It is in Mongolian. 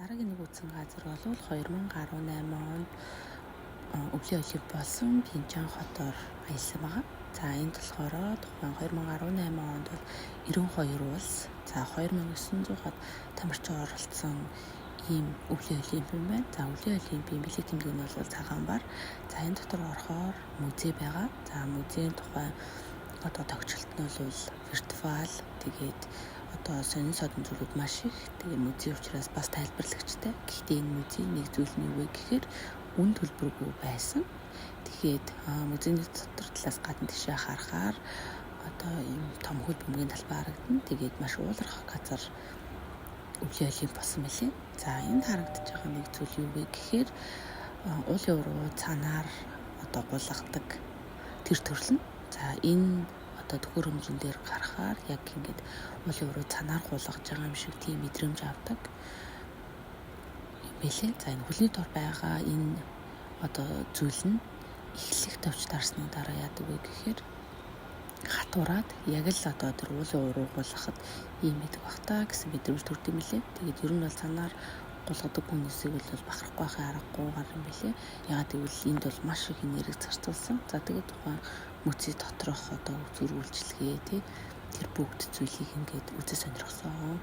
дараагийн нэг үзсэн газар бол 2018 онд өвлийн олимп болсон Пхенчхан хотоор аялсан байгаа. За энд болохоор тухайн 2018 онд бол 92 улс, за 2900-аад тамирчин оролцсон ийм өвлийн олимп юм байна. За өвлийн олимпийн бэлэг тэмдэг нь бол цагаан бар. За энэ дотор орохоор музей байгаа. За музейн тухай тогтчлолт нь бол виртуал, тэгээд сонин содон зүйлүүд маш их. Тэгээ музей учраас бас тайлбарлагчтай. Гэхдээ энэ музей нэг зүйл нь юу вэ гэхээр үн төлбөргүй байсан. Тэгээд музейн дотор талаас гадна тийшээ харахаар ийм том хөл бөмбөгийн талбай харагдана. Тэгээд маш ууларх газар өвлийн олимп болсон мэлээ. За энд харагдаж байгаа нэг зүйл юу вэ гэхээр уулын уруу цанаар гулгадаг тэр төрөл нь. За энэ төхөр хэмжин дээр гарахаар яг ингэж уулын уруу цанаар гулгаж байгаа юм шиг тийм мэдрэмж авдаг юм билээ. За энэ хөлний дор байгаа энэ зүйл нь эхлэх төвч дарсны дараа яадаг вэ гэхээр хатураад яг л тэр уулын уруу гулгахад ийм байдаг бах та гэсэн мэдрэмж төрд юм билээ. Тэгээд ер нь бол цанаар гулгадаг хүмүүсийг бол бахарахгүй байхын аргагүйгээр юм билээ. Ягаад гэвэл энд бол маш их энерги зарцуулсан. За тэгээд тухайн мөций доторх үзүр үйлчилгээ тэр бүгд зүйлийг ингээд үзэж сонирхсон.